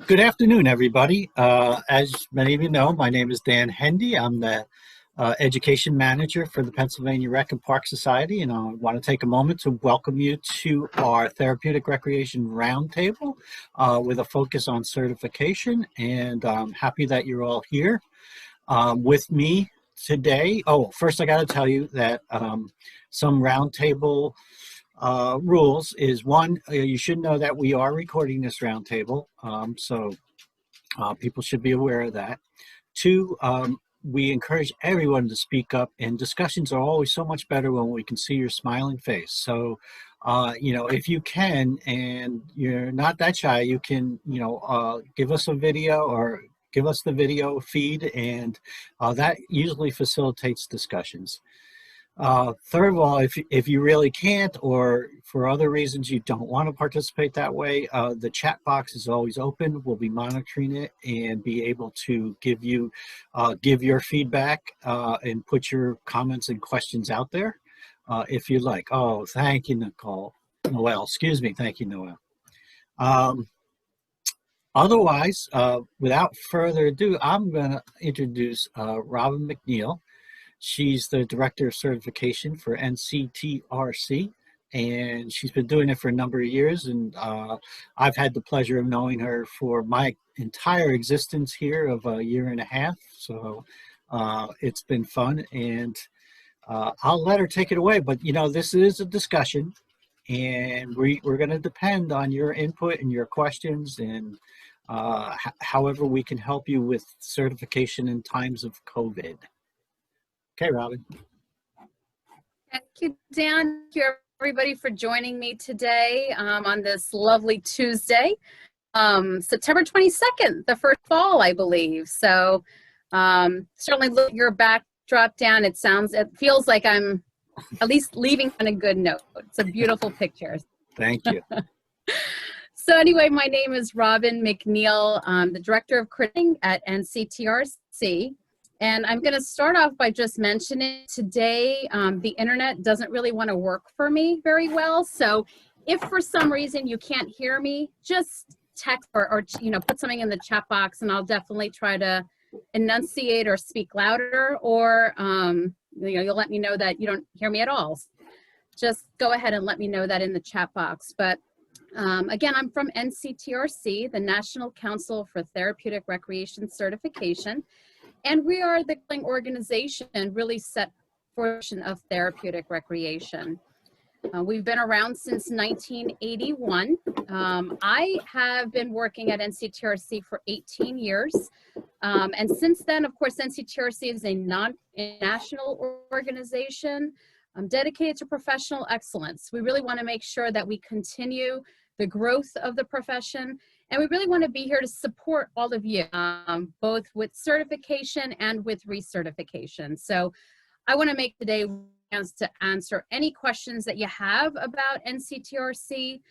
Good afternoon, everybody. As many of you know, my name is Dan Hendy. I'm the Education Manager for the Pennsylvania Rec and Park Society, and I want to take a moment to welcome you to our Therapeutic Recreation Roundtable with a focus on certification, and I'm happy that you're all here with me today. Oh, first I got to tell you that some roundtable rules is one, you should know that we are recording this roundtable, so people should be aware of that. Two, we encourage everyone to speak up, and discussions are always so much better when we can see your smiling face. So, if you can, and you're not that shy, you can, give us a video or give us the video feed, and that usually facilitates discussions. Third of all, if you really can't, or for other reasons you don't want to participate that way, the chat box is always open. We'll be monitoring it and be able to give your feedback and put your comments and questions out there if you'd like. Oh, thank you, Nicole. Noel, excuse me. Thank you, Noel. Otherwise, without further ado, I'm going to introduce Robin McNeil. She's the Director of Certification for NCTRC, and she's been doing it for a number of years, and I've had the pleasure of knowing her for my entire existence here of a year and a half, so it's been fun, and I'll let her take it away, but this is a discussion, and we're going to depend on your input and your questions, and however we can help you with certification in times of COVID. Okay, Robin. Thank you, Dan. Thank you, everybody, for joining me today on this lovely Tuesday, September 22nd, the first fall, I believe. So certainly look at your backdrop, Dan. It feels like I'm at least leaving on a good note. It's a beautiful picture. Thank you. So anyway, my name is Robin McNeil. I'm the Director of Critiquing at NCTRC. And I'm going to start off by just mentioning today the internet doesn't really want to work for me very well. So if for some reason you can't hear me, just text or put something in the chat box, and I'll definitely try to enunciate or speak louder, or you'll let me know that you don't hear me at all. Just go ahead and let me know that in the chat box. But again, I'm from NCTRC, the National Council for Therapeutic Recreation Certification. And we are the organization really set for of therapeutic recreation. We've been around since 1981. I have been working at NCTRC for 18 years. And since then, of course, NCTRC is a national organization dedicated to professional excellence. We really want to make sure that we continue the growth of the profession. And we really want to be here to support all of you, both with certification and with recertification. So I want to make today a chance to answer any questions that you have about NCTRC.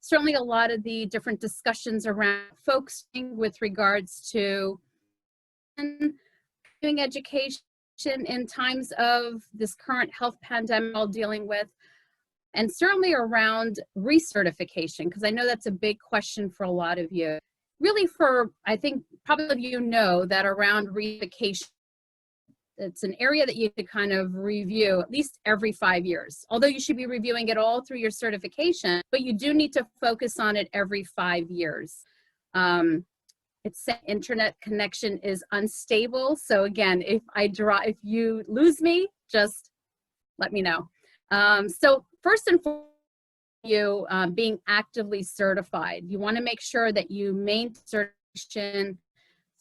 Certainly a lot of the different discussions around focusing with regards to doing education in times of this current health pandemic we're all dealing with. And certainly around recertification, because I know that's a big question for a lot of you. Really I think probably of you know that around recertification, it's an area that you could kind of review at least every 5 years. Although you should be reviewing it all through your certification, but you do need to focus on it every 5 years. Its internet connection is unstable. So again, if you lose me, just let me know. So first and foremost, you being actively certified, you want to make sure that you maintain certification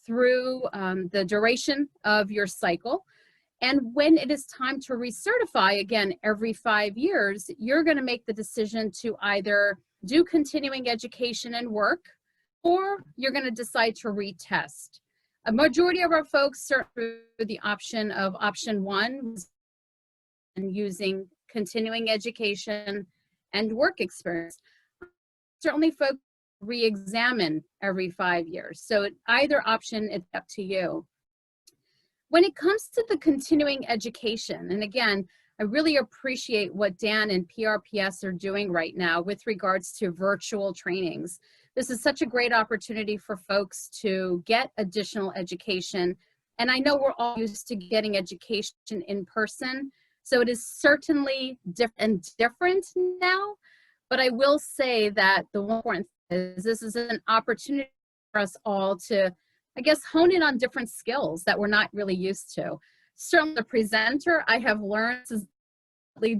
through the duration of your cycle. And when it is time to recertify, again, every 5 years, you're going to make the decision to either do continuing education and work, or you're going to decide to retest. A majority of our folks start through the option one, and using continuing education and work experience. Certainly folks re-examine every 5 years. So either option, it's up to you. When it comes to the continuing education, and again, I really appreciate what Dan and PRPS are doing right now with regards to virtual trainings, This is such a great opportunity for folks to get additional education. And I know we're all used to getting education in person, so it is certainly different now. But I will say that the one important thing is this is an opportunity for us all to, I guess, hone in on different skills that we're not really used to. Certainly the presenter, I have learned is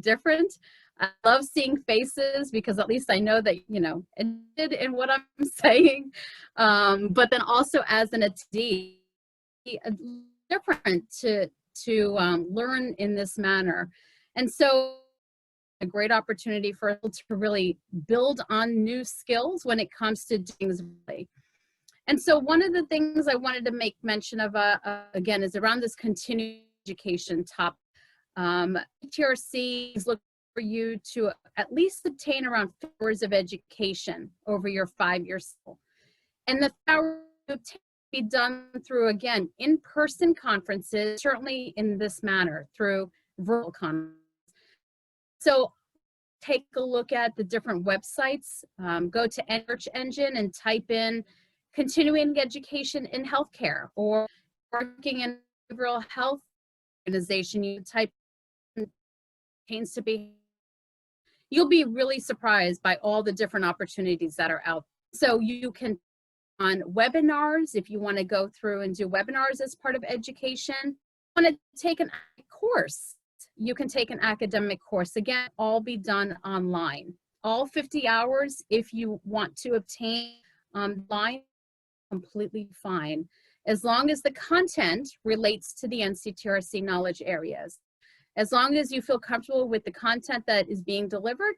different. I love seeing faces because at least I know that, you know, in what I'm saying. But then also as an attendee, different to learn in this manner. And so a great opportunity for us to really build on new skills when it comes to doing this. And so one of the things I wanted to make mention of, again, is around this continuing education topic. TRC is looking for you to at least obtain around 4 hours of education over your 5-year cycle. And the hours be done through, again, in-person conferences, certainly in this manner, through virtual conferences. So take a look at the different websites. Go to any search engine and type in continuing education in healthcare, or working in a behavioral health organization. You type in pains to be. You'll be really surprised by all the different opportunities that are out. So you can on webinars, if you want to go through and do webinars as part of education. Want to take a course, you can take an academic course. Again, all be done online. All 50 hours, if you want to obtain online, completely fine, as long as the content relates to the NCTRC knowledge areas. As long as you feel comfortable with the content that is being delivered,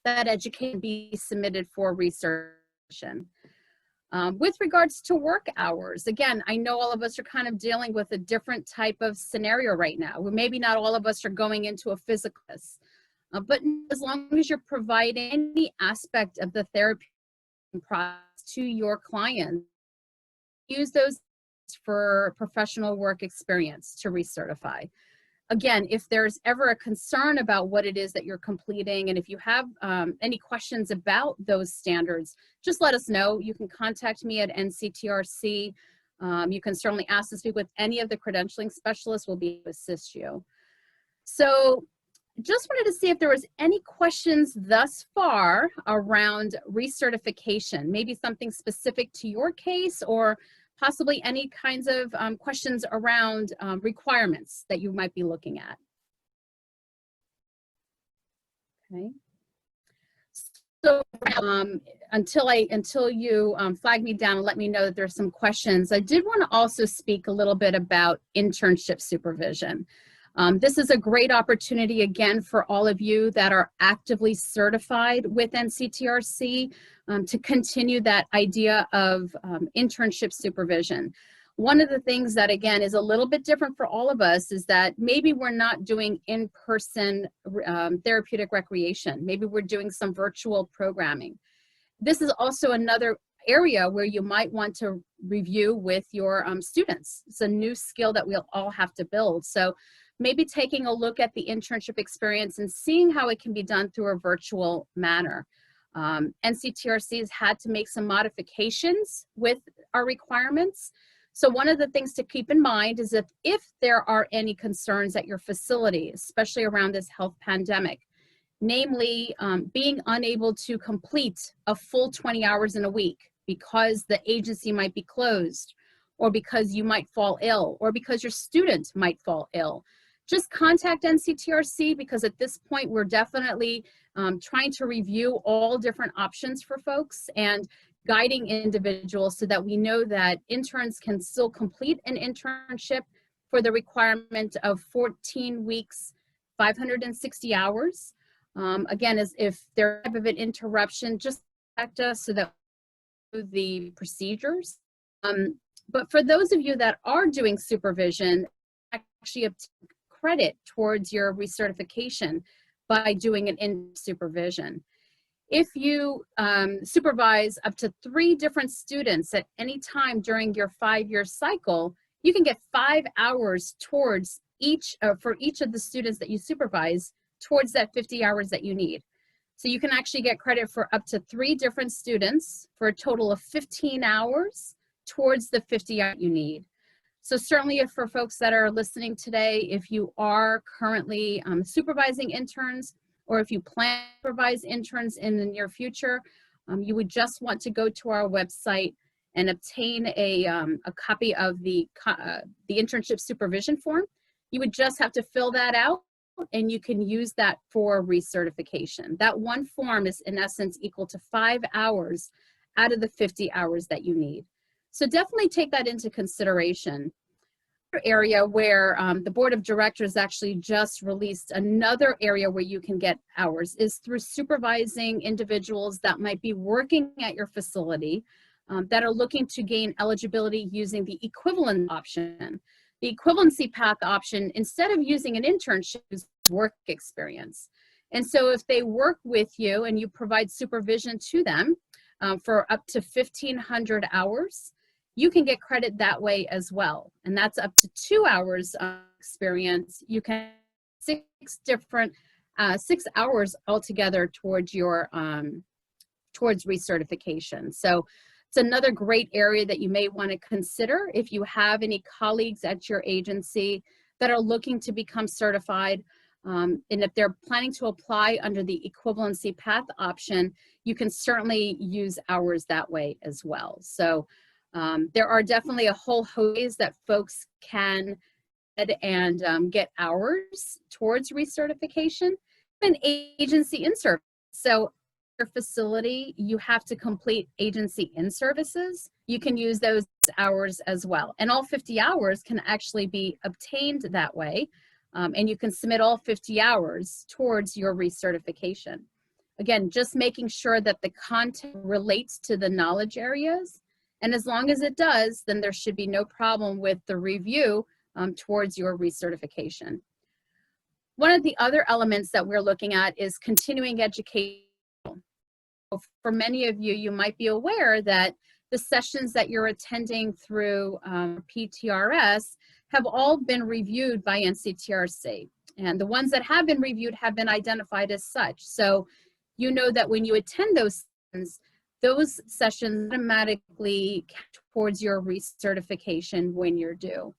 that education can be submitted for research. With regards to work hours, again, I know all of us are kind of dealing with a different type of scenario right now. Well, maybe not all of us are going into a physical class, but as long as you're providing any aspect of the therapy process to your clients, use those for professional work experience to recertify. Again, if there's ever a concern about what it is that you're completing, and if you have any questions about those standards, just let us know. You can contact me at NCTRC. You can certainly ask to speak with any of the credentialing specialists. We'll be able to assist you. So just wanted to see if there was any questions thus far around recertification, maybe something specific to your case, or possibly any kinds of questions around requirements that you might be looking at. Okay. So until you flag me down and let me know that there's some questions, I did want to also speak a little bit about internship supervision. This is a great opportunity, again, for all of you that are actively certified with NCTRC to continue that idea of internship supervision. One of the things that, again, is a little bit different for all of us is that maybe we're not doing in-person therapeutic recreation. Maybe we're doing some virtual programming. This is also another area where you might want to review with your students. It's a new skill that we'll all have to build. So maybe taking a look at the internship experience and seeing how it can be done through a virtual manner. NCTRC has had to make some modifications with our requirements. So one of the things to keep in mind is that if there are any concerns at your facility, especially around this health pandemic, namely being unable to complete a full 20 hours in a week because the agency might be closed, or because you might fall ill, or because your student might fall ill, just contact NCTRC, because at this point we're definitely trying to review all different options for folks and guiding individuals so that we know that interns can still complete an internship for the requirement of 14 weeks, 560 hours. Again, as if there's a type of an interruption, just contact us so that we know the procedures. But for those of you that are doing supervision, actually obtain credit towards your recertification by doing an in-supervision. If you supervise up to 3 different students at any time during your 5-year cycle, you can get 5 hours towards each, for each of the students that you supervise, towards that 50 hours that you need. So you can actually get credit for up to 3 different students for a total of 15 hours towards the 50 hours you need. So certainly if for folks that are listening today, if you are currently supervising interns, or if you plan to supervise interns in the near future, you would just want to go to our website and obtain a copy of the internship supervision form. You would just have to fill that out, and you can use that for recertification. That one form is in essence equal to 5 hours out of the 50 hours that you need. So definitely take that into consideration. Another area where the board of directors actually just released another area where you can get hours is through supervising individuals that might be working at your facility that are looking to gain eligibility using the equivalent option. The equivalency path option, instead of using an internship, is work experience. And so if they work with you and you provide supervision to them for up to 1,500 hours, you can get credit that way as well. And that's up to 2 hours of experience. You can 6 hours altogether towards your towards recertification. So it's another great area that you may want to consider if you have any colleagues at your agency that are looking to become certified. And if they're planning to apply under the equivalency path option, you can certainly use hours that way as well. So there are definitely a whole host of ways that folks can get hours towards recertification. An agency in-service. So your facility, you have to complete agency in-services. You can use those hours as well. And all 50 hours can actually be obtained that way. And you can submit all 50 hours towards your recertification. Again, just making sure that the content relates to the knowledge areas. And as long as it does, then there should be no problem with the review towards your recertification. One of the other elements that we're looking at is continuing education. For many of you, you might be aware that the sessions that you're attending through PTRS have all been reviewed by NCTRC. And the ones that have been reviewed have been identified as such. So you know that when you attend those sessions automatically count towards your recertification when you're due.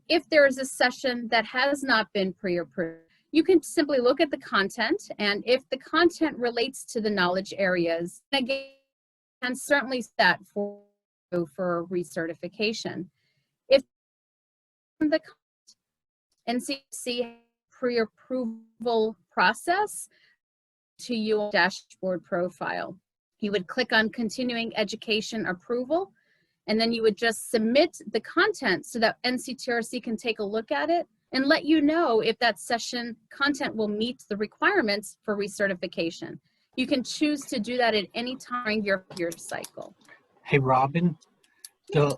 If there is a session that has not been pre-approved, you can simply look at the content, and if the content relates to the knowledge areas, again, and certainly set for recertification. If the NCC pre-approval process to your dashboard profile, you would click on continuing education approval, and then you would just submit the content so that NCTRC can take a look at it and let you know if that session content will meet the requirements for recertification. You can choose to do that at any time during your cycle. Hey, Robin, the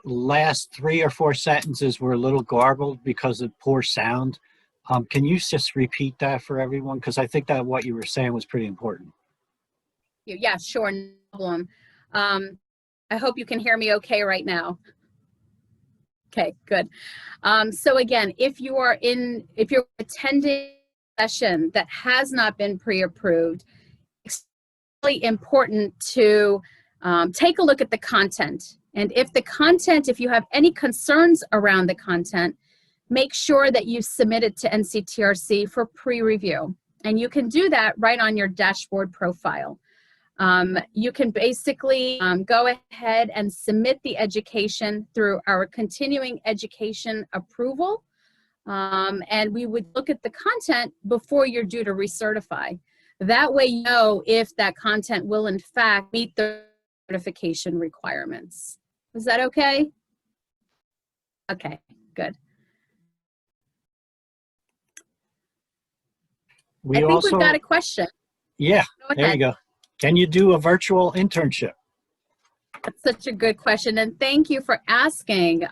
last 3 or 4 sentences were a little garbled because of poor sound. Can you just repeat that for everyone? Because I think that what you were saying was pretty important. Yeah, sure, no problem. I hope you can hear me okay right now. Okay, good. So again, if you're attending a session that has not been pre-approved, it's really important to take a look at the content. And if you have any concerns around the content, make sure that you submit it to NCTRC for pre-review. And you can do that right on your dashboard profile. You can basically go ahead and submit the education through our continuing education approval. And we would look at the content before you're due to recertify. That way you know if that content will in fact meet the certification requirements. Is that okay? Okay, good. I think we've got a question. Yeah, there you go. Can you do a virtual internship? That's such a good question, and thank you for asking.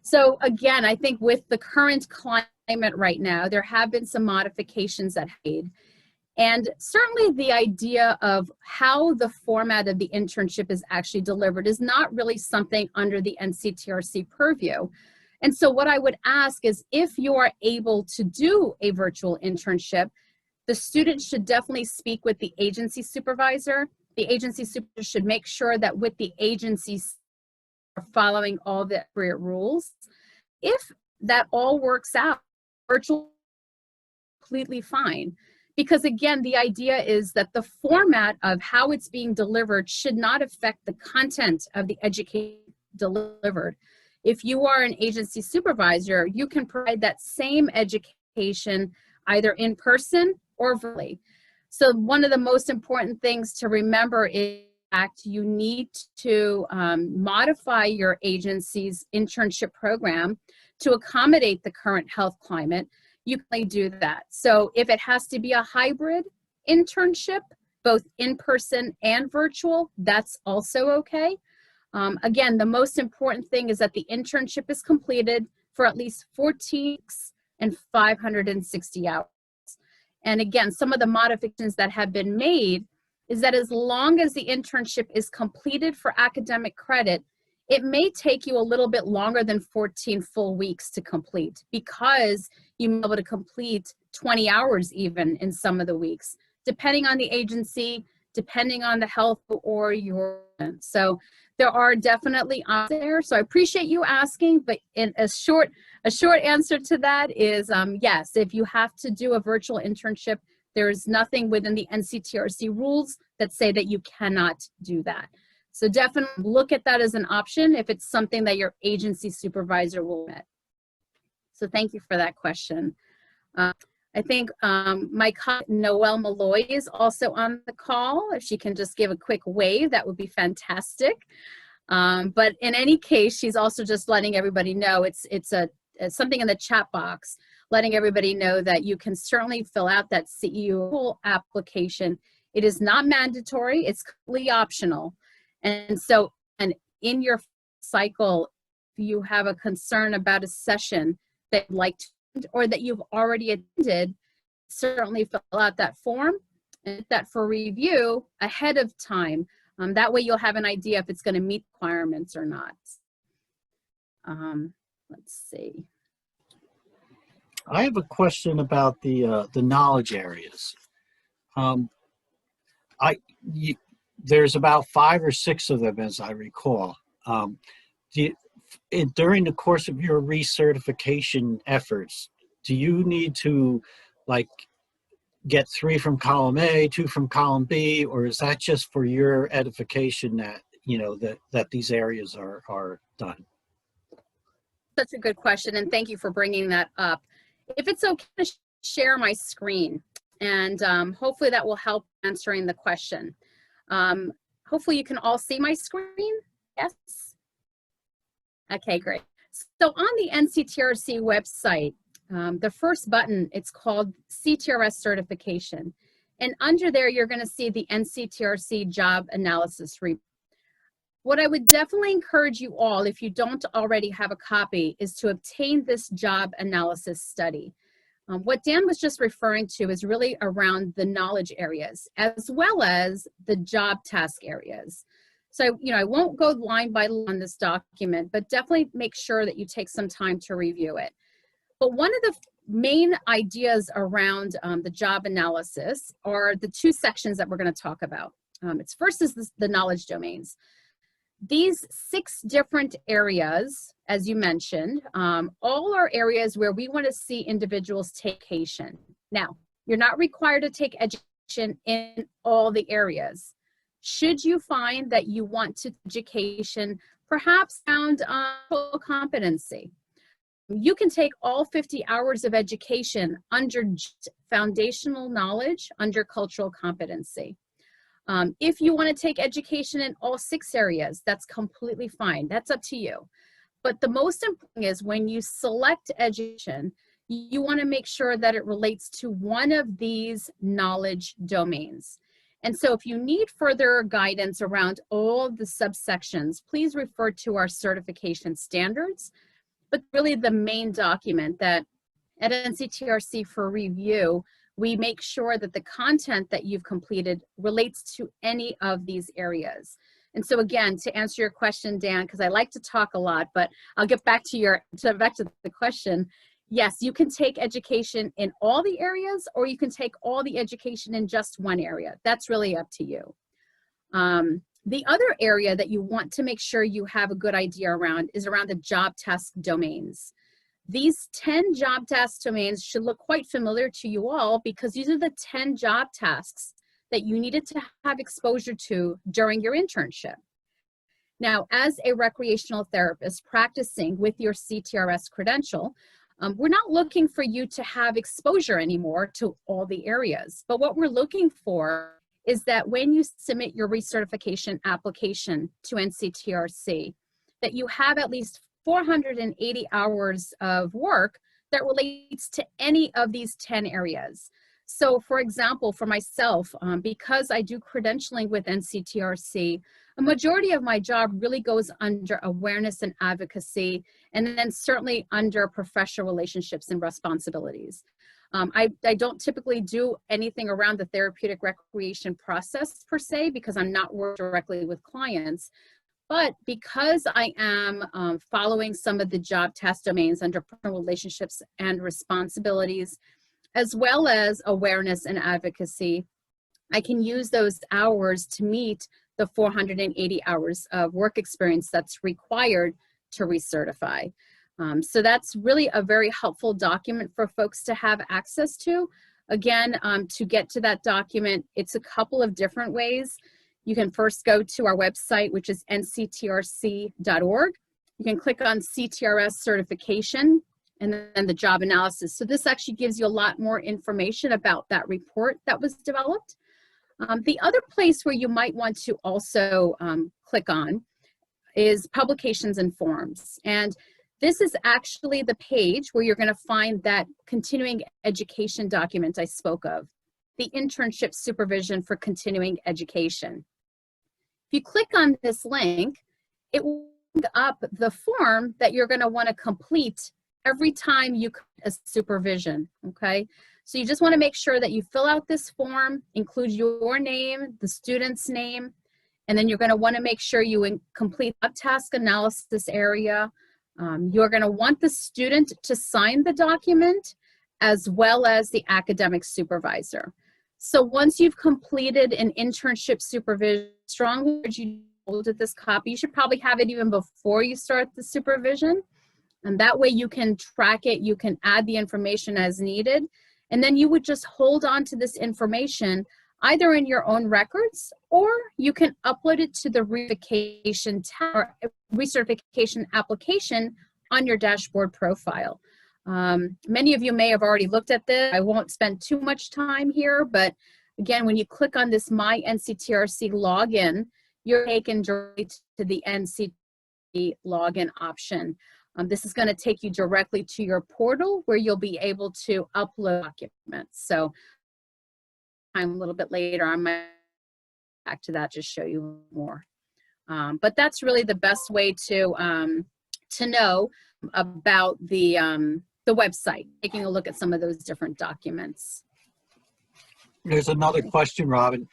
So again, I think with the current climate right now, there have been some modifications that made. And certainly the idea of how the format of the internship is actually delivered is not really something under the NCTRC purview. And so what I would ask is if you are able to do a virtual internship, The student should definitely speak with the agency supervisor. The agency supervisor should make sure that with the agencies are following all the appropriate rules. If that all works out, virtual completely fine. Because again, the idea is that the format of how it's being delivered should not affect the content of the education delivered. If you are an agency supervisor, you can provide that same education either in person or virtually. So one of the most important things to remember is that you need to modify your agency's internship program to accommodate the current health climate. You can do that. So if it has to be a hybrid internship, both in person and virtual, that's also okay. Again, the most important thing is that the internship is completed for at least 14 weeks and 560 hours. And again, some of the modifications that have been made is that as long as the internship is completed for academic credit, it may take you a little bit longer than 14 full weeks to complete, because you may be able to complete 20 hours even in some of the weeks, depending on the agency, depending on the health or your. So there are definitely out there. So I appreciate you asking, but in a short answer to that is yes, if you have to do a virtual internship, there is nothing within the NCTRC rules that say that you cannot do that. So definitely look at that as an option if it's something that your agency supervisor will admit. So thank you for that question. I think my colleague Noelle Malloy is also on the call. If she can just give a quick wave, that would be fantastic. But in any case, she's also just letting everybody know it's something in the chat box, letting everybody know that you can certainly fill out that CEU application. It is not mandatory, it's completely optional. And so, and in your cycle, if you have a concern about a session that you'd like to, or that you've already attended, certainly fill out that form and that for review ahead of time. That way you'll have an idea if it's going to meet requirements or not. Let's see. I have a question about the knowledge areas. There's about 5 or 6 of them, as I recall. During the course of your recertification efforts, do you need to like get 3 from column A, 2 from column B, or is that just for your edification that that these areas are done? Such a good question, and thank you for bringing that up. If it's okay to share my screen, and hopefully that will help answering the question. Hopefully you can all see my screen. Yes. Okay, great. So on the NCTRC website, the first button, it's called CTRS certification. And under there, you're going to see the NCTRC job analysis report. What I would definitely encourage you all, if you don't already have a copy, is to obtain this job analysis study. What Dan was just referring to is really around the knowledge areas, as well as the job task areas. So, I won't go line by line on this document, but definitely make sure that you take some time to review it. But one of the main ideas around the job analysis are the 2 sections that we're going to talk about. First is the knowledge domains. These 6 different areas, as you mentioned, all are areas where we want to see individuals take education. Now, you're not required to take education in all the areas. Should you find that you want to education, perhaps found on competency, you can take all 50 hours of education under foundational knowledge, under cultural competency. If you want to take education in all 6 areas, that's completely fine. That's up to you. But the most important is when you select education, you want to make sure that it relates to one of these knowledge domains. And so if you need further guidance around all of the subsections, please refer to our certification standards. But really the main document that at NCTRC for review, we make sure that the content that you've completed relates to any of these areas. And so again, to answer your question, Dan, because I like to talk a lot, but I'll get back to the question. Yes, you can take education in all the areas, or you can take all the education in just one area. That's really up to you. The other area that you want to make sure you have a good idea around is around the job task domains. These 10 job task domains should look quite familiar to you all, because these are the 10 job tasks that you needed to have exposure to during your internship. Now, as a recreational therapist practicing with your CTRS credential, we're not looking for you to have exposure anymore to all the areas, but what we're looking for is that when you submit your recertification application to NCTRC, that you have at least 480 hours of work that relates to any of these 10 areas. So for example, for myself, because I do credentialing with NCTRC, a majority of my job really goes under awareness and advocacy, and then certainly under professional relationships and responsibilities. I don't typically do anything around the therapeutic recreation process per se, because I'm not working directly with clients. But because I am following some of the job task domains under personal relationships and responsibilities, as well as awareness and advocacy, I can use those hours to meet the 480 hours of work experience that's required to recertify. So that's really a very helpful document for folks to have access to. Again, to get to that document, it's a couple of different ways. You can first go to our website, which is nctrc.org. You can click on CTRS certification and then the job analysis. So this actually gives you a lot more information about that report that was developed. The other place where you might want to also click on is publications and forms. And this is actually the page where you're going to find that continuing education document I spoke of, the internship supervision for continuing education. If you click on this link, it will bring up the form that you're going to want to complete every time you complete a supervision, okay? So you just want to make sure that you fill out this form, include your name, the student's name, and then you're going to want to make sure you complete a task analysis area. You're going to want the student to sign the document as well as the academic supervisor. So once you've completed an internship supervision, strongly urge you to hold this copy. You should probably have it even before you start the supervision. And that way you can track it, you can add the information as needed. And then you would just hold on to this information either in your own records, or you can upload it to the recertification application on your dashboard profile. Many of you may have already looked at this. I won't spend too much time here, but again, when you click on this My NCTRC login, you're taken directly to the NCTRC login option. This is going to take you directly to your portal where you'll be able to upload documents. So a little bit later, I might back to that, just show you more. But that's really the best way to know about the website, taking a look at some of those different documents. There's another question, Robin.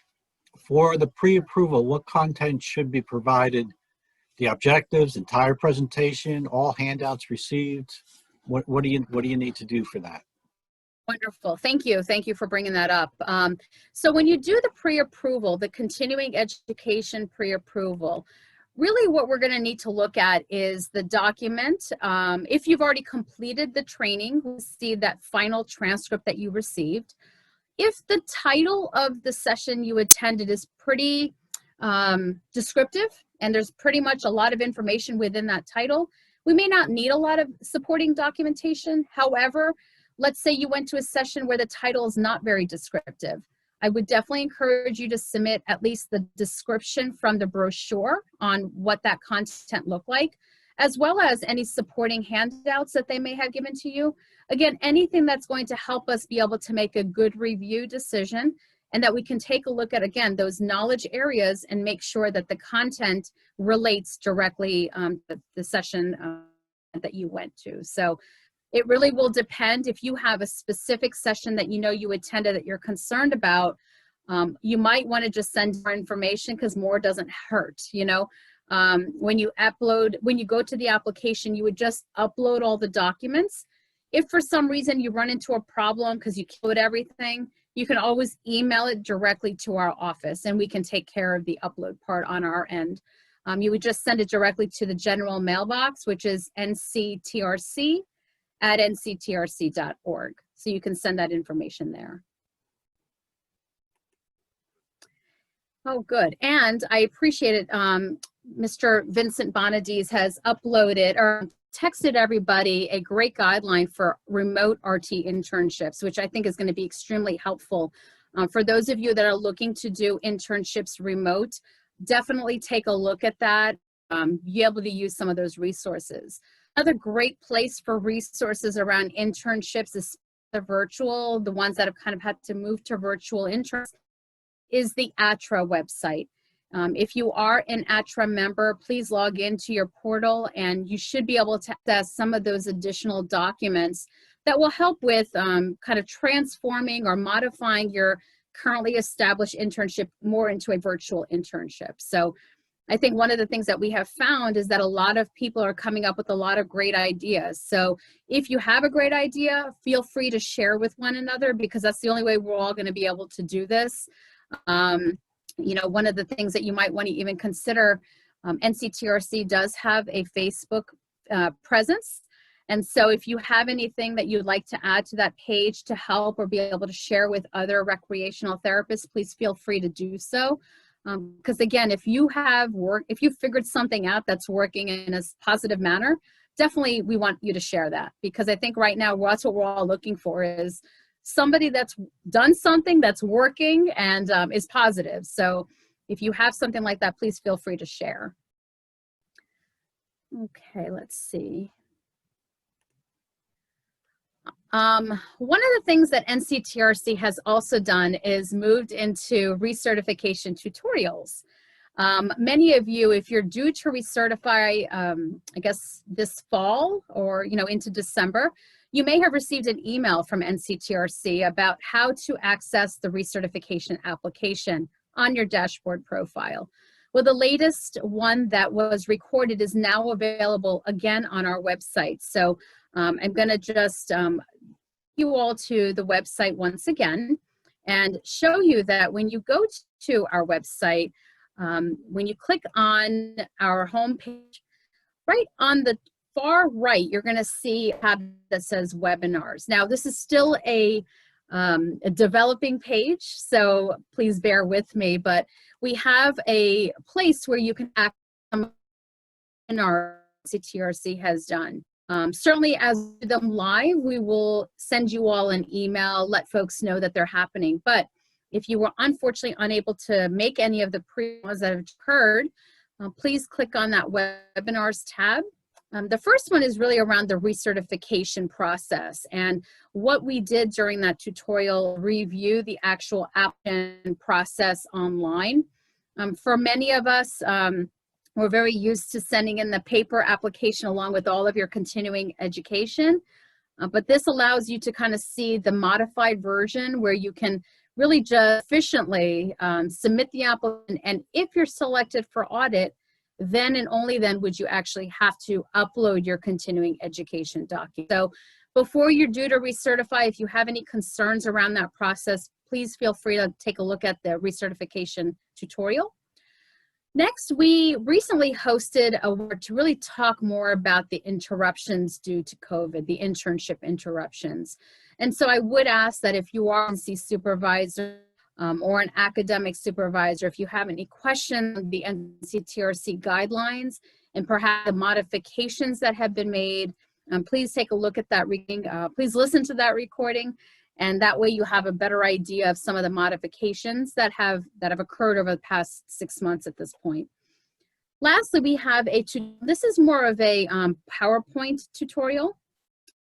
For the pre-approval, what content should be provided? The objectives, entire presentation, all handouts received? What do you need to do for that? Wonderful. Thank you. Thank you for bringing that up. So when you do the pre-approval, the continuing education pre-approval, really what we're going to need to look at is the document. If you've already completed the training, we'll see that final transcript that you received. If the title of the session you attended is pretty descriptive, and there's pretty much a lot of information within that title, we may not need a lot of supporting documentation. However, let's say you went to a session where the title is not very descriptive. I would definitely encourage you to submit at least the description from the brochure on what that content looked like, as well as any supporting handouts that they may have given to you. Again, anything that's going to help us be able to make a good review decision, and that we can take a look at, again, those knowledge areas and make sure that the content relates directly to the session that you went to. So it really will depend. If you have a specific session that you know you attended that you're concerned about, you might want to just send more information, because more doesn't hurt, you know. When you go to the application, you would just upload all the documents. If for some reason you run into a problem because you killed everything, you can always email it directly to our office and we can take care of the upload part on our end. You would just send it directly to the general mailbox, which is nctrc@nctrc.org. So you can send that information there. Oh, good. And I appreciate it. Mr. Vincent Bonadies has uploaded or texted everybody a great guideline for remote RT internships, which I think is going to be extremely helpful. For those of you that are looking to do internships remote, definitely take a look at that. Be able to use some of those resources. Another great place for resources around internships is the virtual, the ones that have kind of had to move to virtual internships, is the ATRA website. If you are an ATRA member, please log into your portal and you should be able to access some of those additional documents that will help with kind of transforming or modifying your currently established internship more into a virtual internship. So I think one of the things that we have found is that a lot of people are coming up with a lot of great ideas. So if you have a great idea, feel free to share with one another, because that's the only way we're all going to be able to do this. You know, one of the things that you might want to even consider, NCTRC does have a Facebook presence. And so if you have anything that you'd like to add to that page to help or be able to share with other recreational therapists, please feel free to do so. Because again, if you figured something out that's working in a positive manner, definitely we want you to share that, because I think right now that's what we're all looking for, is somebody that's done something that's working and is positive. So if you have something like that, please feel free to share. Okay, let's see. One of the things that NCTRC has also done is moved into recertification tutorials. Many of you, if you're due to recertify, I guess this fall or into December, you may have received an email from NCTRC about how to access the recertification application on your dashboard profile. Well, the latest one that was recorded is now available again on our website. So I'm going to just you all to the website once again and show you that when you go to our website, when you click on our homepage, right on the far right, you're going to see a tab that says webinars. Now, this is still a developing page, so please bear with me, but we have a place where you can access some webinars CTRC has done. Certainly as we do them live, we will send you all an email, let folks know that they're happening. But if you were unfortunately unable to make any of the pre-ones that have occurred, please click on that webinars tab. The first one is really around the recertification process, and what we did during that tutorial, review the actual application process online. For many of us, we're very used to sending in the paper application along with all of your continuing education, but this allows you to kind of see the modified version where you can really just efficiently submit the application, and if you're selected for audit, then and only then would you actually have to upload your continuing education document. So before you're due to recertify, if you have any concerns around that process, please feel free to take a look at the recertification tutorial. Next, we recently hosted a workshop to really talk more about the interruptions due to COVID, the internship interruptions. And so I would ask that if you are an NC supervisor or an academic supervisor, if you have any questions on the NCTRC guidelines and perhaps the modifications that have been made, please take a look at that reading. Please listen to that recording, and that way you have a better idea of some of the modifications that have occurred over the past 6 months at this point. Lastly, we have this is more of a PowerPoint tutorial.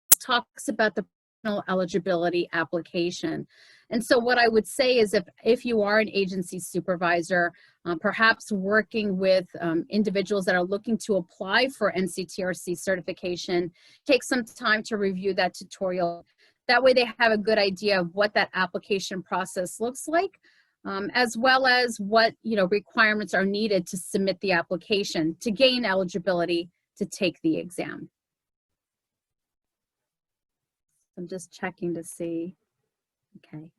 It talks about the professional eligibility application. And so what I would say is if you are an agency supervisor, perhaps working with individuals that are looking to apply for NCTRC certification, take some time to review that tutorial. That way they have a good idea of what that application process looks like, as well as what requirements are needed to submit the application to gain eligibility to take the exam. I'm just checking to see. Okay.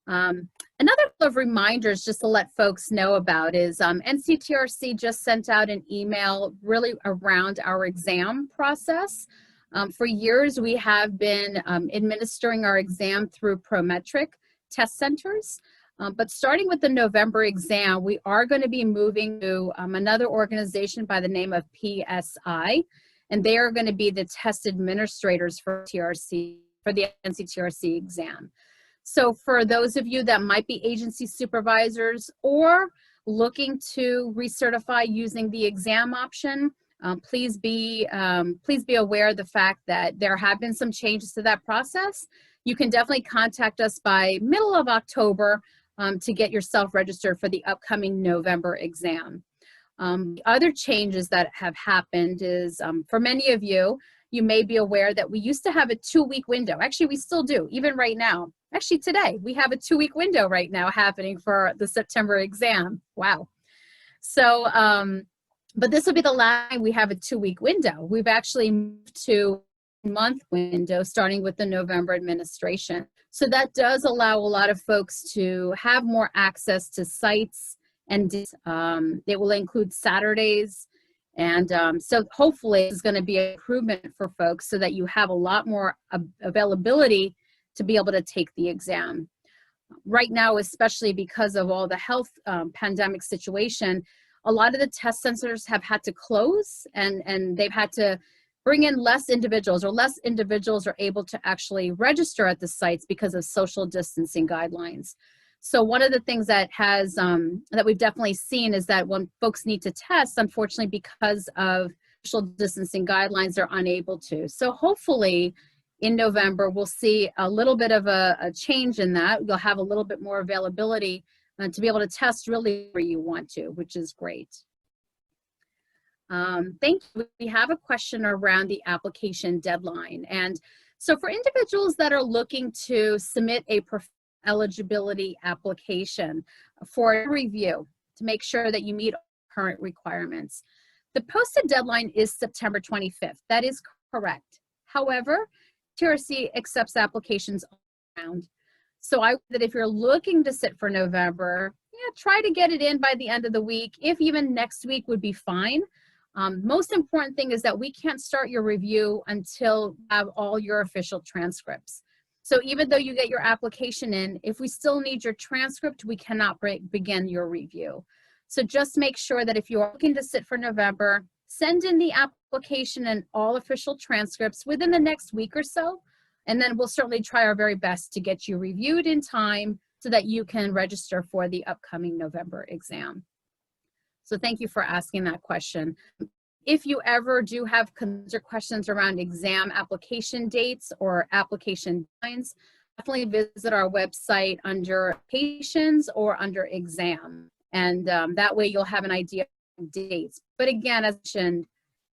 Another couple of reminders just to let folks know about is NCTRC just sent out an email really around our exam process. For years, we have been administering our exam through Prometric test centers. But starting with the November exam, we are going to be moving to another organization by the name of PSI, and they are going to be the test administrators for TRC, for the NCTRC exam. So for those of you that might be agency supervisors or looking to recertify using the exam option, please be aware of the fact that there have been some changes to that process. You can definitely contact us by middle of October to get yourself registered for the upcoming November exam. Other changes that have happened is for many of you, you may be aware that we used to have a 2-week window. Actually, we still do, even right now. Actually, today, we have a 2-week window right now happening for the September exam. Wow. So, but this will be the last time we have a 2-week window. We've actually moved to a month window starting with the November administration. So that does allow a lot of folks to have more access to sites, and it will include Saturdays. And so hopefully it's going to be an improvement for folks so that you have a lot more availability to be able to take the exam. Right now, especially because of all the health pandemic situation, a lot of the test centers have had to close, and they've had to bring in less individuals, or less individuals are able to actually register at the sites because of social distancing guidelines. So one of the things that has that we've definitely seen is that when folks need to test, unfortunately, because of social distancing guidelines, they're unable to. So hopefully in November, we'll see a little bit of a change in that. You'll have a little bit more availability to be able to test really where you want to, which is great. Thank you. We have a question around the application deadline. And so for individuals that are looking to submit a eligibility application for review to make sure that you meet current requirements, the posted deadline is September 25th. That is correct. However, TRC accepts applications all around. So that if you're looking to sit for November, yeah, try to get it in by the end of the week. If even next week would be fine. Most important thing is that we can't start your review until you have all your official transcripts. So even though you get your application in, if we still need your transcript, we cannot begin your review. So just make sure that if you are looking to sit for November, send in the application and all official transcripts within the next week or so, and then we'll certainly try our very best to get you reviewed in time so that you can register for the upcoming November exam. So thank you for asking that question. If you ever do have questions around exam application dates or application deadlines, definitely visit our website under applications or under exam. And that way you'll have an idea of dates. But again, as mentioned,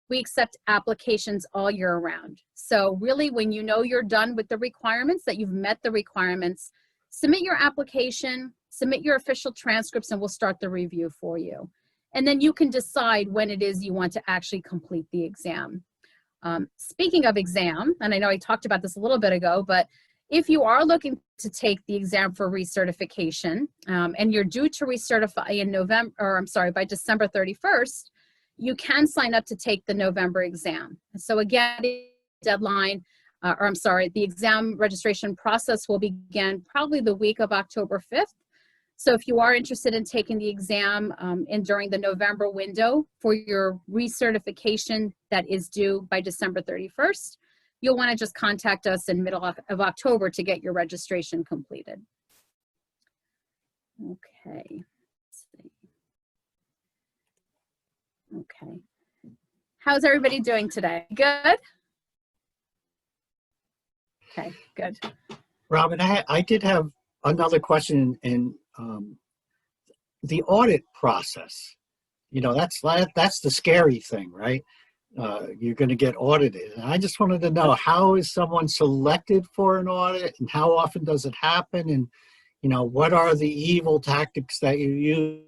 we accept applications all year round. So really, when you know you're done with the requirements, that you've met the requirements, submit your application, submit your official transcripts, and we'll start the review for you. And then you can decide when it is you want to actually complete the exam. Speaking of exam, and I know I talked about this a little bit ago, but if you are looking to take the exam for recertification, and you're due to recertify in November, or I'm sorry, by December 31st, you can sign up to take the November exam. So again, the deadline, the exam registration process will begin probably the week of October 5th. So if you are interested in taking the exam during the November window for your recertification that is due by December 31st, you'll want to just contact us in middle of October to get your registration completed. Okay. Let's see. Okay. How's everybody doing today? Good? Okay, good. Robin, I did have another question in the audit process. You know, that's the scary thing, right? You're going to get audited. And I just wanted to know, how is someone selected for an audit, and how often does it happen? And, you know, what are the evil tactics that you use?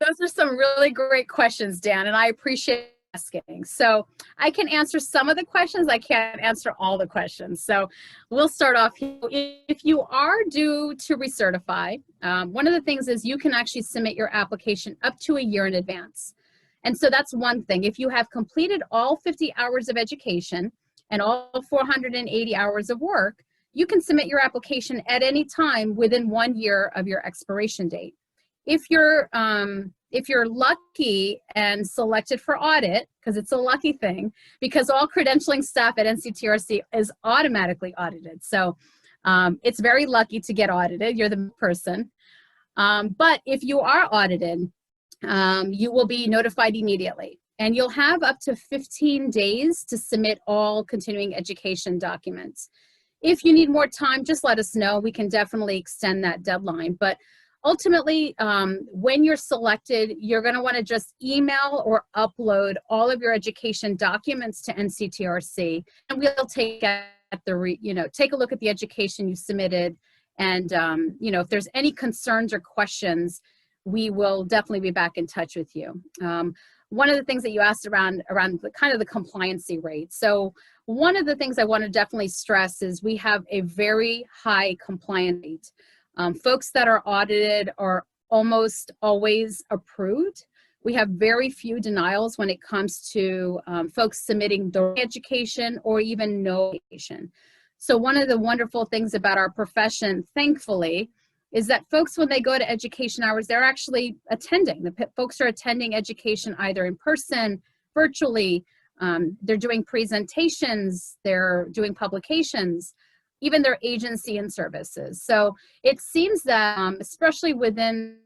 Those are some really great questions, Dan, and I appreciate asking. So I can answer some of the questions. I can't answer all the questions. So we'll start off here. If you are due to recertify, one of the things is you can actually submit your application up to a year in advance. And so that's one thing. If you have completed all 50 hours of education and all 480 hours of work, you can submit your application at any time within 1 year of your expiration date. If you're lucky and selected for audit, because it's a lucky thing, because all credentialing staff at NCTRC is automatically audited. So it's very lucky to get audited. You're the person. But if you are audited, you will be notified immediately. And you'll have up to 15 days to submit all continuing education documents. If you need more time, just let us know. We can definitely extend that deadline. But ultimately, when you're selected, you're going to want to just email or upload all of your education documents to NCTRC, and we'll take take a look at the education you submitted, and if there's any concerns or questions, we will definitely be back in touch with you. One of the things that you asked around the kind of the compliancy rate. So one of the things I want to definitely stress is we have a very high compliance rate. Folks that are audited are almost always approved. We have very few denials when it comes to folks submitting the education or even no education. So one of the wonderful things about our profession, thankfully, is that folks, when they go to education hours, they're actually attending. The folks are attending education either in person, virtually, they're doing presentations, they're doing publications, even their agency and services. So it seems that, especially within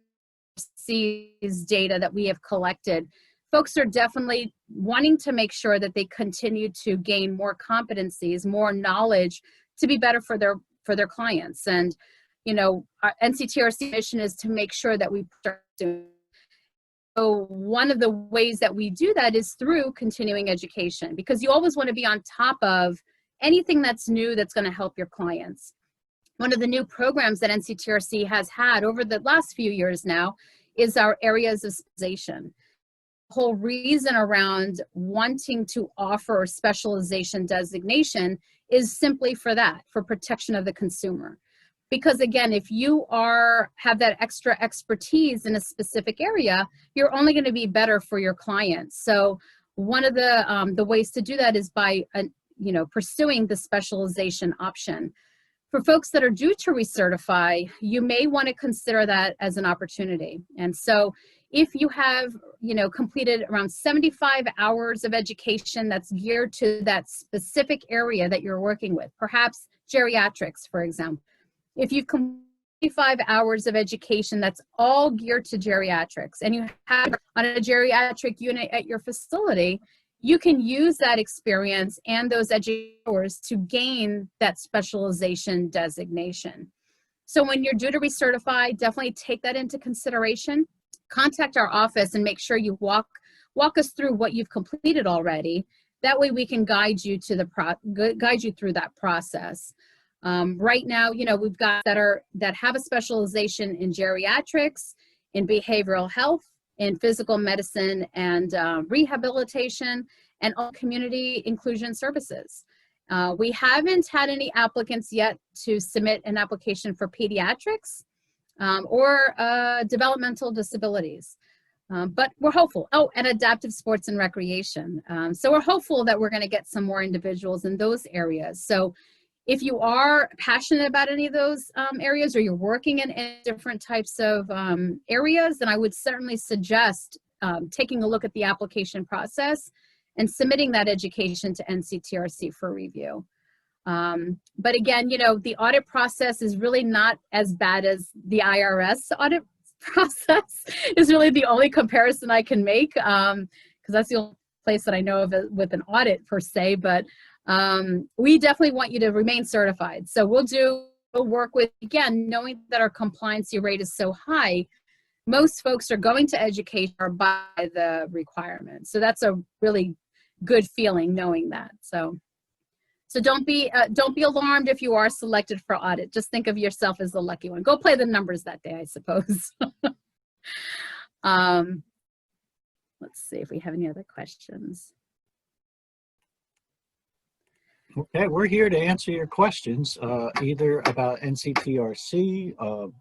these data that we have collected, folks are definitely wanting to make sure that they continue to gain more competencies, more knowledge to be better for their clients. And our NCTRC mission is to make sure that we start doing. So one of the ways that we do that is through continuing education, because you always want to be on top of anything that's new that's going to help your clients. One of the new programs that NCTRC has had over the last few years now is our areas of specialization. The whole reason around wanting to offer specialization designation is simply for that, for protection of the consumer. Because again, if you have that extra expertise in a specific area, you're only going to be better for your clients. So one of the ways to do that is by pursuing the specialization option. For folks that are due to recertify, you may want to consider that as an opportunity. And so if you have completed around 75 hours of education that's geared to that specific area that you're working with, perhaps geriatrics, for example. If you've completed 5 hours of education that's all geared to geriatrics, and you have on a geriatric unit at your facility, you can use that experience and those hours to gain that specialization designation. So when you're due to recertify, definitely take that into consideration. Contact our office and make sure you walk us through what you've completed already. That way we can guide you guide you through that process. Right now, we've got that have a specialization in geriatrics, in behavioral health, in physical medicine and rehabilitation, and all community inclusion services. We haven't had any applicants yet to submit an application for pediatrics or developmental disabilities. But we're hopeful. Oh, and adaptive sports and recreation. So we're hopeful that we're going to get some more individuals in those areas. So if you are passionate about any of those areas, or you're working in different types of areas, then I would certainly suggest taking a look at the application process and submitting that education to NCTRC for review. But again, the audit process is really not as bad as the IRS audit process is really the only comparison I can make, because that's the only place that I know of with an audit per se. But we definitely want you to remain certified. So we'll work with, again, knowing that our compliancy rate is so high, most folks are going to education or by the requirements. So that's a really good feeling knowing that. So don't be alarmed if you are selected for audit. Just think of yourself as the lucky one. Go play the numbers that day, I suppose. Let's see if we have any other questions. Okay, we're here to answer your questions, either about NCTRC,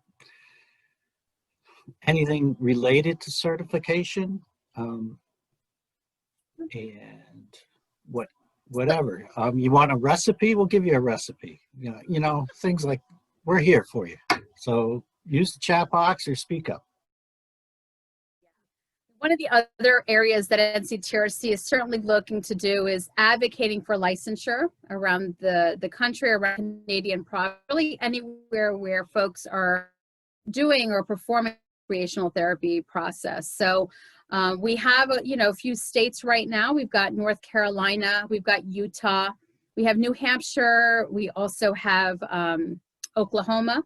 anything related to certification, and whatever. You want a recipe? We'll give you a recipe. You know, things like, we're here for you. So use the chat box or speak up. One of the other areas that NCTRC is certainly looking to do is advocating for licensure around the country, around Canadian province, really anywhere where folks are doing or performing recreational therapy process. So we have a few states right now. We've got North Carolina, we've got Utah, we have New Hampshire, we also have Oklahoma.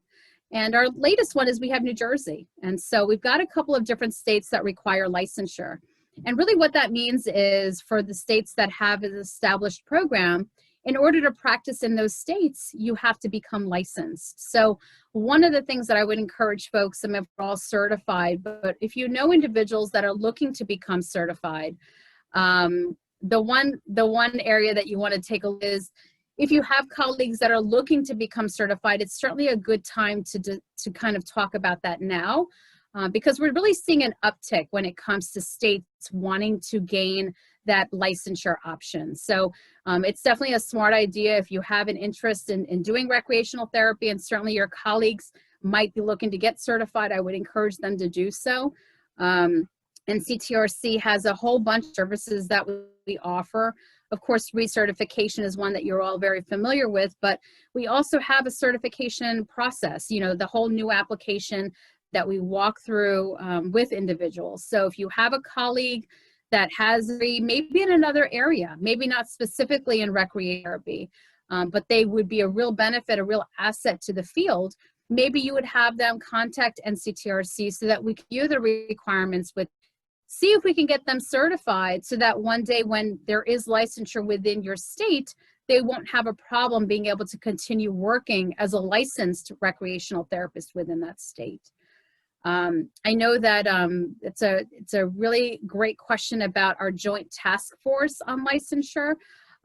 And our latest one is we have New Jersey. And so we've got a couple of different states that require licensure. And really what that means is for the states that have an established program, in order to practice in those states, you have to become licensed. So one of the things that I would encourage folks, and we're all certified, but if you know individuals that are looking to become certified, the one area that you want to take a look is, if you have colleagues that are looking to become certified, it's certainly a good time to kind of talk about that now, because we're really seeing an uptick when it comes to states wanting to gain that licensure option. So it's definitely a smart idea if you have an interest in doing recreational therapy, and certainly your colleagues might be looking to get certified. I would encourage them to do so. And CTRC has a whole bunch of services that we offer. Of course, recertification is one that you're all very familiar with, but we also have a certification process, the whole new application that we walk through with individuals. So if you have a colleague that has maybe in another area, maybe not specifically in recreation therapy, but they would be a real benefit, a real asset to the field, maybe you would have them contact NCTRC so that we can view the requirements see if we can get them certified, so that one day when there is licensure within your state, they won't have a problem being able to continue working as a licensed recreational therapist within that state. I know that it's a really great question about our joint task force on licensure.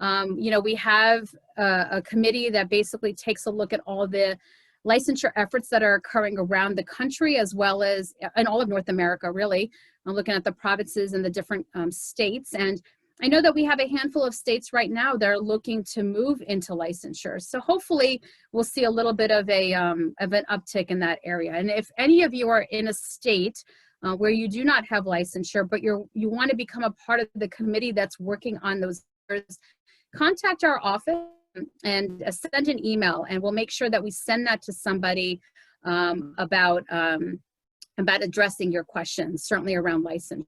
We have a committee that basically takes a look at all the licensure efforts that are occurring around the country, as well as in all of North America, really. I'm looking at the provinces and the different states. And I know that we have a handful of states right now that are looking to move into licensure. So hopefully we'll see a little bit of an uptick in that area. And if any of you are in a state where you do not have licensure, but you want to become a part of the committee that's working on those, contact our office and send an email, and we'll make sure that we send that to somebody about addressing your questions, certainly around license.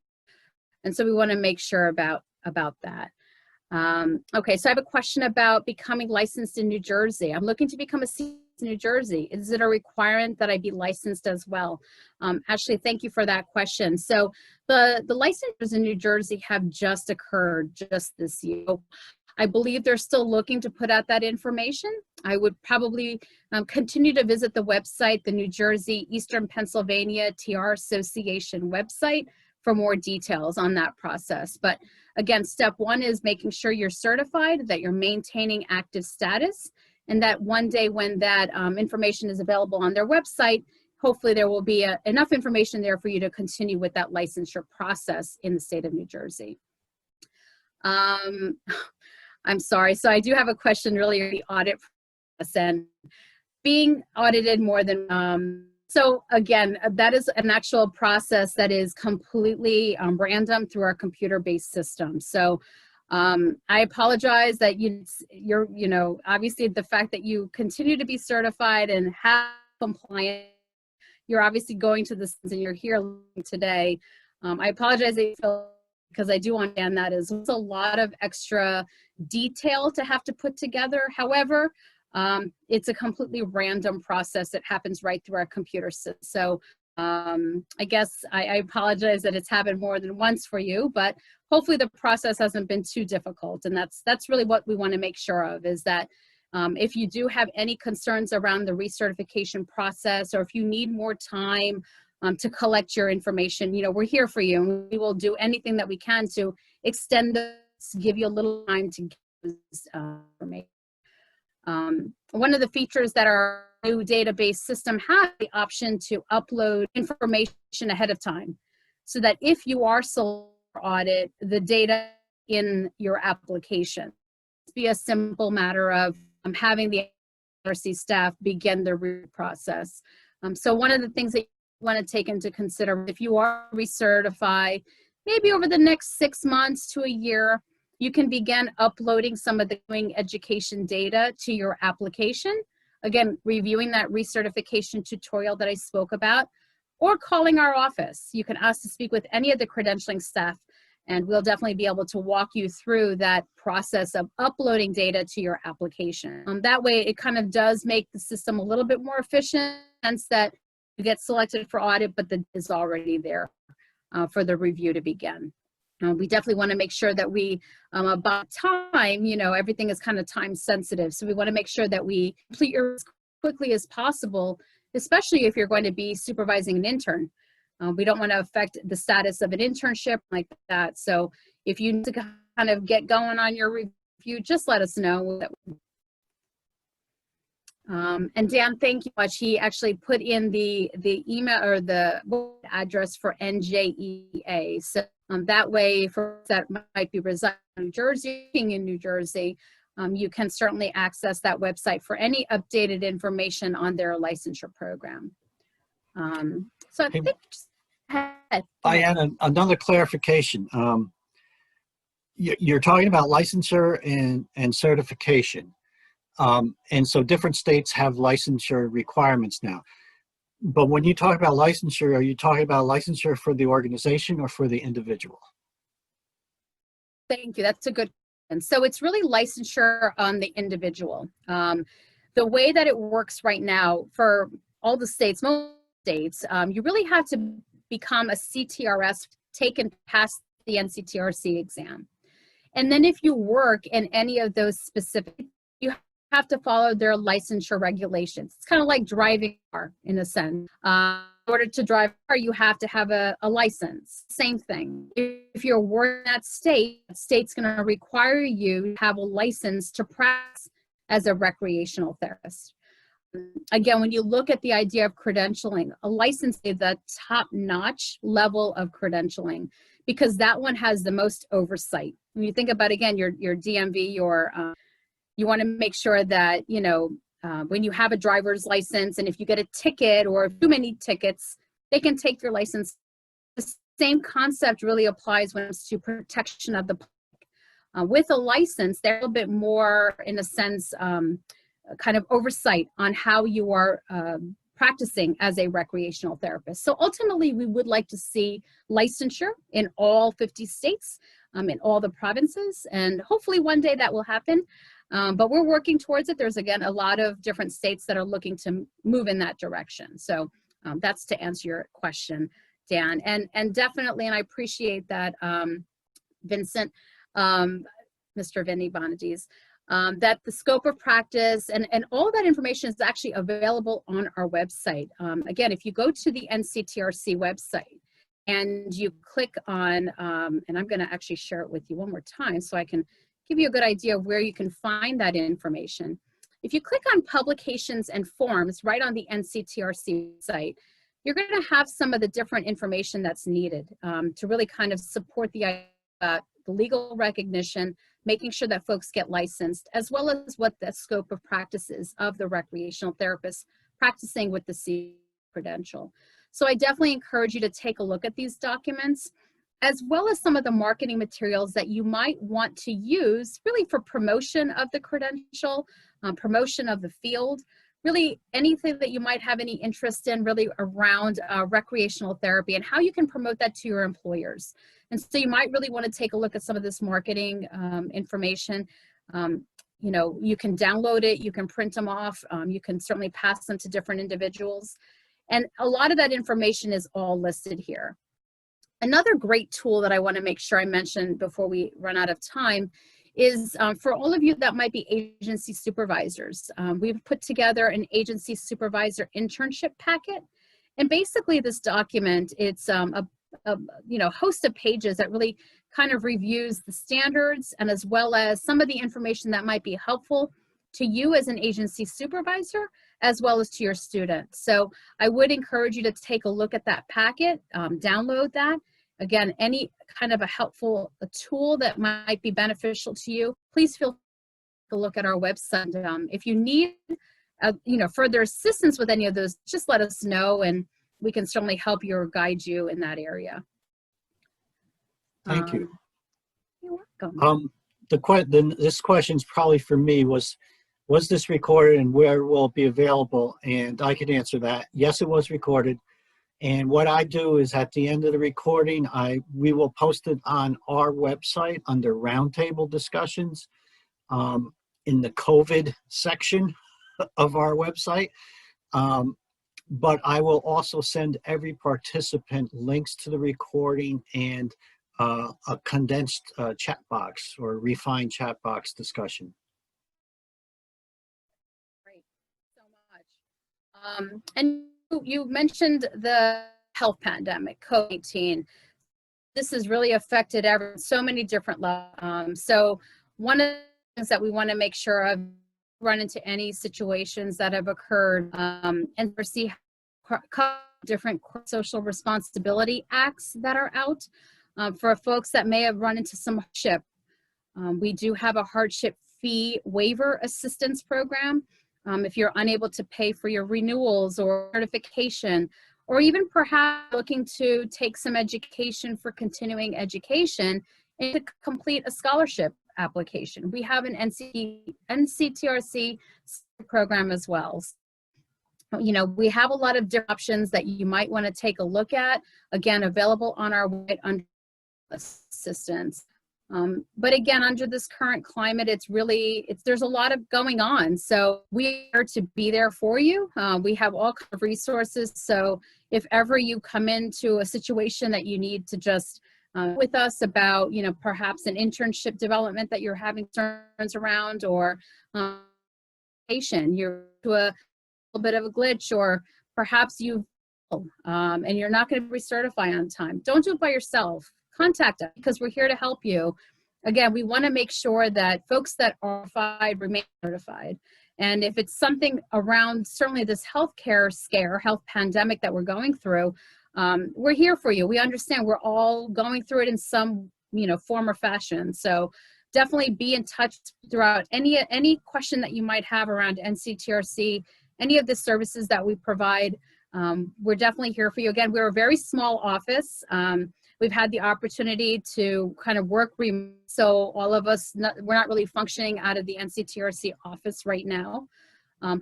And so we want to make sure about that. Okay, so I have a question about becoming licensed in New Jersey. I'm looking to become a CT in New Jersey. Is it a requirement that I be licensed as well? Ashley, thank you for that question. So the licenses in New Jersey have just occurred just this year. I believe they're still looking to put out that information. I would probably continue to visit the website, the New Jersey Eastern Pennsylvania TR Association website, for more details on that process. But again, step one is making sure you're certified, that you're maintaining active status, and that one day when that information is available on their website, hopefully there will be enough information there for you to continue with that licensure process in the state of New Jersey. I'm sorry, so I do have a question really on the audit process and being audited more than, so again, that is an actual process that is completely random through our computer-based system. So I apologize that you're obviously the fact that you continue to be certified and have compliance, you're obviously going to this and you're here today. I apologize because I do understand that is a lot of extra detail to have to put together. However, it's a completely random process that happens right through our computer system. So I guess I apologize that it's happened more than once for you, but hopefully the process hasn't been too difficult. And that's really what we want to make sure of, is that if you do have any concerns around the recertification process, or if you need more time, to collect your information. You know, we're here for you, and we will do anything that we can to extend this, give you a little time to get this information. One of the features that our new database system has the option to upload information ahead of time, so that if you are selected for audit, the data in your application. It's be a simple matter of having the RC staff begin the review process. So one of the things that you want to take into consider, if you are recertified, maybe over the next 6 months to a year, you can begin uploading some of the continuing education data to your application. Again, reviewing that recertification tutorial that I spoke about, or calling our office. You can ask to speak with any of the credentialing staff, and we'll definitely be able to walk you through that process of uploading data to your application. That way, it kind of does make the system a little bit more efficient in the sense that you get selected for audit, but the data is already there for the review to begin. We definitely want to make sure that we, about time, you know, everything is kind of time sensitive. So we want to make sure that we complete your as quickly as possible, especially if you're going to be supervising an intern. We don't want to affect the status of an internship like that. So if you need to kind of get going on your review, just let us know. And Dan, thank you much. He actually put in the email or the address for NJEA. So that way, for that might be residing in New Jersey, you can certainly access that website for any updated information on their licensure program. So I think I had another clarification. You're talking about licensure and certification. And so different states have licensure requirements now. But when you talk about licensure, are you talking about licensure for the organization or for the individual? Thank you. That's a good question. So it's really licensure on the individual. The way that it works right now for all the states, most states, you really have to become a CTRS, take and pass the NCTRC exam. And then if you work in any of those specific, you have to follow their licensure regulations. It's kind of like driving a car in a sense. In order to drive a car, you have to have a license. Same thing. If you're working in that state, the state's going to require you to have a license to practice as a recreational therapist. Again, when you look at the idea of credentialing, a license is the top-notch level of credentialing because that one has the most oversight. When you think about, again, your DMV, you want to make sure that, you know, when you have a driver's license and if you get a ticket or too many tickets, they can take your license. The same concept really applies when it's to protection of the public. With a license, they're a little bit more, in a sense, kind of oversight on how you are practicing as a recreational therapist. So ultimately, we would like to see licensure in all 50 states, in all the provinces, and hopefully one day that will happen. But we're working towards it. There's, again, a lot of different states that are looking to move in that direction. So that's to answer your question, Dan. And definitely, and I appreciate that, Vincent, Mr. Vinny Bonadies, that the scope of practice and all that information is actually available on our website. Again, if you go to the NCTRC website and you click on, and I'm going to actually share it with you one more time so I can give you a good idea of where you can find that information. If you click on publications and forms right on the NCTRC site, you're going to have some of the different information that's needed to really kind of support the legal recognition, making sure that folks get licensed, as well as what the scope of practice is of the recreational therapist practicing with the C credential. So I definitely encourage you to take a look at these documents, as well as some of the marketing materials that you might want to use really for promotion of the credential, promotion of the field, really anything that you might have any interest in really around recreational therapy and how you can promote that to your employers. And so you might really want to take a look at some of this marketing information. You know, you can download it, you can print them off, you can certainly pass them to different individuals. And a lot of that information is all listed here. Another great tool that I want to make sure I mention before we run out of time is for all of you that might be agency supervisors. We've put together an agency supervisor internship packet. And basically this document, it's a host of pages that really kind of reviews the standards and as well as some of the information that might be helpful to you as an agency supervisor, as well as to your students. So I would encourage you to take a look at that packet, download that. Again, any kind of a tool that might be beneficial to you, please feel free to look at our website. If you need further assistance with any of those, just let us know and we can certainly help you or guide you in that area. Thank you. You're welcome. This question is probably for me. Was this recorded and where will it be available? And I can answer that. Yes, it was recorded. And what I do is at the end of the recording, we will post it on our website under roundtable discussions in the COVID section of our website. But I will also send every participant links to the recording and a condensed chat box or refined chat box discussion. Great, so much. And you mentioned the health pandemic, COVID-19. This has really affected so many different levels. So one of the things that we want to make sure of, run into any situations that have occurred and foresee different social responsibility acts that are out for folks that may have run into some hardship. We do have a hardship fee waiver assistance program. If you're unable to pay for your renewals or certification, or even perhaps looking to take some education for continuing education and to complete a scholarship application. We have an NCTRC program as well. We have a lot of different options that you might want to take a look at. Again, available on our website under assistance. But again, under this current climate, there's a lot of going on. So we are to be there for you. We have all kinds of resources. So if ever you come into a situation that you need to just with us about, perhaps an internship development that you're having concerns around, or you're to a little bit of a glitch, or perhaps and you're not going to recertify on time, don't do it by yourself. Contact us because we're here to help you. Again, we want to make sure that folks that are certified remain certified. And if it's something around certainly this healthcare health pandemic that we're going through, we're here for you. We understand we're all going through it in some, form or fashion. So definitely be in touch throughout any question that you might have around NCTRC, any of the services that we provide. We're definitely here for you. Again, we're a very small office. We've had the opportunity to kind of work remote, so all of us, we're not really functioning out of the NCTRC office right now.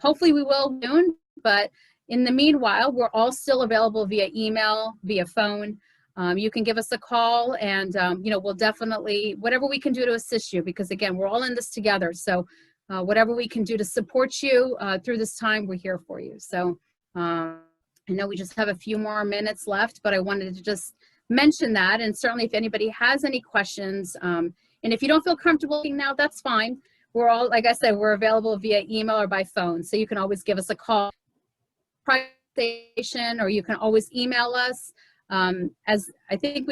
Hopefully we will soon, but in the meanwhile, we're all still available via email, via phone. You can give us a call and, we'll definitely, whatever we can do to assist you, because again, we're all in this together. So whatever we can do to support you through this time, we're here for you. So I know we just have a few more minutes left, but I wanted to just mention that. And certainly if anybody has any questions, and if you don't feel comfortable now, that's fine. We're all, like I said, we're available via email or by phone. So you can always give us a call, private station, or you can always email us. As I think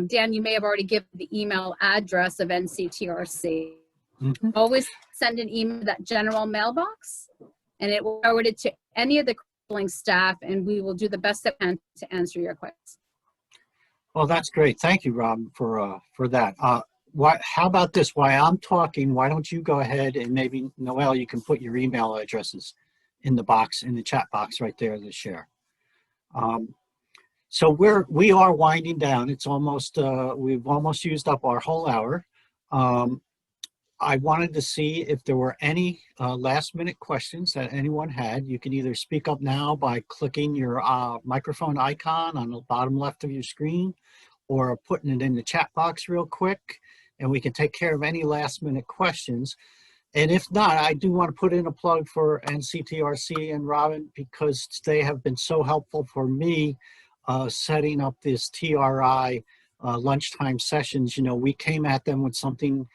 Dan, you may have already given the email address of NCTRC. Mm-hmm. Always send an email to that general mailbox, and it will forward it to any of the staff, and we will do the best that we can to answer your questions. Well, that's great. Thank you, Rob, for that. How about this? While I'm talking, why don't you go ahead and maybe, Noelle, you can put your email addresses in the chat box right there to share. So we are winding down. It's almost, we've almost used up our whole hour. I wanted to see if there were any last minute questions that anyone had. You can either speak up now by clicking your microphone icon on the bottom left of your screen, or putting it in the chat box real quick, and we can take care of any last minute questions. And if not, I do want to put in a plug for NCTRC and Robin, because they have been so helpful for me setting up this TRI lunchtime sessions. We came at them with something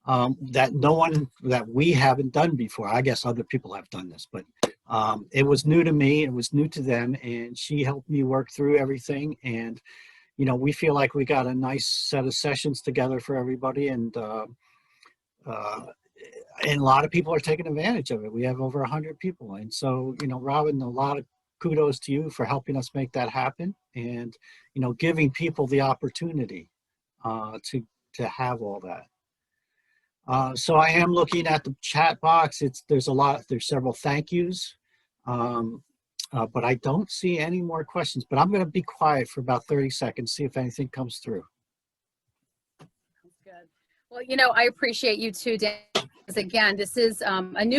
that we haven't done before. I guess other people have done this, but It was new to me, it was new to them, and she helped me work through everything. And we feel like we got a nice set of sessions together for everybody, uh, and a lot of people are taking advantage of it. We have over 100 people, and so Robin, a lot of kudos to you for helping us make that happen, and giving people the opportunity to have all that. So I am looking at the chat box. There's several thank yous, but I don't see any more questions. But I'm going to be quiet for about 30 seconds, see if anything comes through. That's good. Well, I appreciate you too, Dan. Because again, this is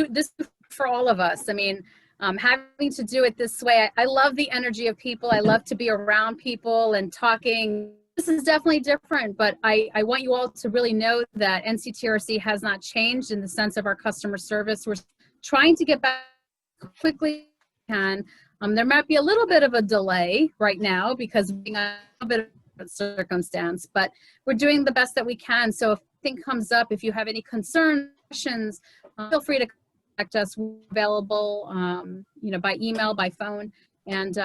this is for all of us. I mean, having to do it this way, I love the energy of people. I love to be around people and talking. This is definitely different, but I want you all to really know that NCTRC has not changed in the sense of our customer service. We're trying to get back quickly as we can. There might be a little bit of a delay right now because we're in a bit of a circumstance, but we're doing the best that we can. So if anything comes up, if you have any concerns, questions, feel free to contact us. We're available, by email, by phone, and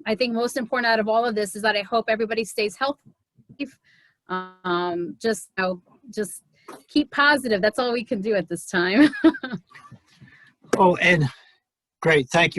I think most important out of all of this is that I hope everybody stays healthy. Just keep positive. That's all we can do at this time. Oh, and great. Thank you.